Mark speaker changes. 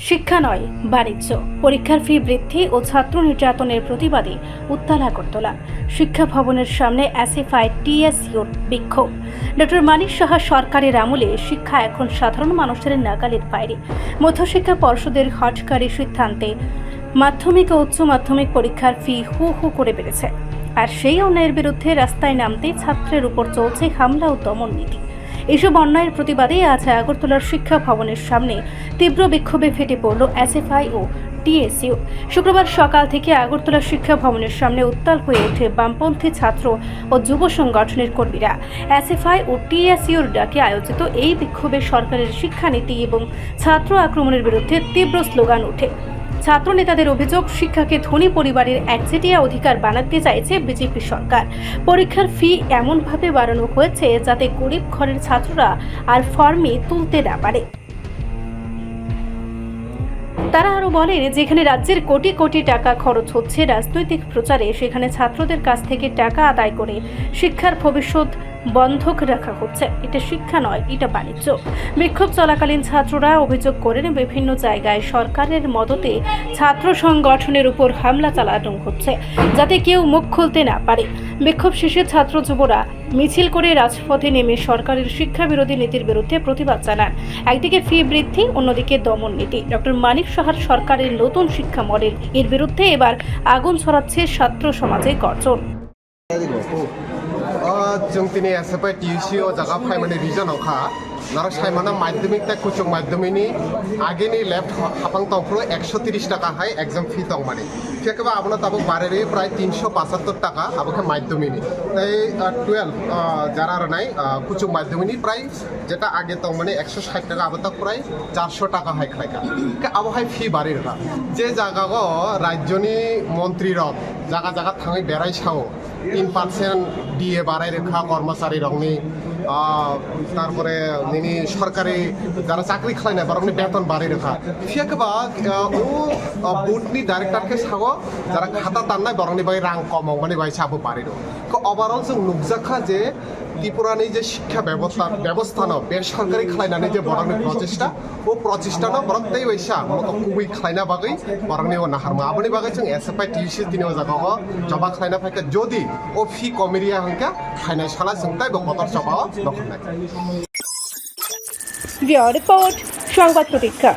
Speaker 1: শিক্ষা নয় বাণিজ্য। পরীক্ষার ফি বৃদ্ধি ও ছাত্র নির্যাতনের প্রতিবাদে উত্তাল আগরতলা। শিক্ষা ভবনের সামনে এসএফআই টিএসইউর বিক্ষোভ। ডক্টর মানিক সাহা সরকারের আমলে শিক্ষা এখন সাধারণ মানুষের নাগালের বাইরে। মধ্যশিক্ষা পর্ষদের হঠকারী সিদ্ধান্তে মাধ্যমিক ও উচ্চ মাধ্যমিক পরীক্ষার ফি হু হু করে বেড়েছে। আর সেই অন্যায়ের বিরুদ্ধে রাস্তায় নামতে ছাত্রের উপর চলছে হামলা ও দমন নীতি। এসব অন্যায়ের প্রতিবাদে আজ আগরতলার শিক্ষা ভবনের সামনে তীব্র বিক্ষোভে ফেটে পড়ল এসএফআই ও টিএসইউ। শুক্রবার সকাল থেকে আগরতলা শিক্ষা ভবনের সামনে উত্তাল হয়ে ওঠে বামপন্থী ছাত্র ও যুব সংগঠনের কর্মীরা। এসএফআই ও টিএসইউর ডাকে আয়োজিত এই বিক্ষোভে সরকারের শিক্ষানীতি এবং ছাত্র আক্রমণের বিরুদ্ধে তীব্র স্লোগান ওঠে। ছাত্র নেতাদের অভিযোগ, শিক্ষাকে ধনী পরিবারের একচেটিয়া অধিকার বানাতে চাইছে বিজেপি সরকার। পরীক্ষার ফি এমনভাবে বাড়ানো হয়েছে যাতে গরিব ঘরের ছাত্ররা আর ফর্মে তুলতে না পারে। তারা আরও বলেন, যেখানে রাজ্যের কোটি কোটি টাকা খরচ হচ্ছে রাজনৈতিক প্রচারে, সেখানে ছাত্রদের কাছ থেকে টাকা আদায় করে শিক্ষার ভবিষ্যৎ বন্ধক রাখা হচ্ছে। এটা শিক্ষা নয়, এটা বাণিজ্য। বিক্ষোভ চলাকালীন ছাত্ররা অভিযোগ করেন, বিভিন্ন জায়গায় সরকারের মদতে ছাত্র সংগঠনের উপর হামলা চালানো হচ্ছে যাতে কেউ মুখ খুলতে না পারে। বিক্ষোভ শেষে ছাত্র যুবরা মিছিল করে রাজপথে নেমে সরকারের শিক্ষা বিরোধী নীতির বিরুদ্ধে প্রতিবাদ জানান। একদিকে ফি বৃদ্ধি, অন্যদিকে দমন নীতি। ডক্টর মানিক সাহার সরকারের নতুন শিক্ষা মডেল, এর বিরুদ্ধে এবার আগুন ছড়াচ্ছে ছাত্র সমাজে গর্জন।
Speaker 2: जों दिनै एसएफआई टिइउसिआव जागा फायमानि रिजनावखा नारा सायमाना माध्यमिक ता कुचुं माध्यमिकनि आगेनि लेफ्ट हाफां तंफ्रो 130 टाका हाय एग्जाम फी दं माने फेकबा आबना ताबो बारेरे प्राय 375 टाका आबोखे माध्यमिकनि ताई 12 जारा रनाय कुचुं माध्यमिकनि प्राय जेटा आगे दं माने 160 टाका आबता प्राय 400 टाका हाय खायका आबो हाय फी बारे रहा जे जागागो राज्यनि मन्त्री रक जागा जागा थाङै बेराय साव 3% ডিএ বাড়াই রেখা কর্মচারী রংনি তারপরে নিনি সরকারি যারা চাকরি খায় না বরং বেতন বাড়াই রেখা ফিয়াকবা ও বুটনি ডাইরেক্টরকে সাগো যারা খাতা দান্নাই বরংনি বাই রাং কম মানে বাই সাবো বাড়ি ওভারঅল जों नुजाखा जे त्रिपुरानि जे शिक्षा व्यवस्था बेसरकारि खालायनानै जे बरंनि प्रचेष्टा ओ प्रचेष्टा बरं दै बैसा गुबै खालायना बागै बरंनि ओ नाहारमा आबनि बागै जों एसएफआई टिइउसि दिनै जागाव जबा खालायना फायका जदि ओ फी कमिरिया हंका खायनाय साला जोंताय बकतर जबाव दखनाय
Speaker 1: রিপোর্ট সংবাদ প্রতীক্ষা।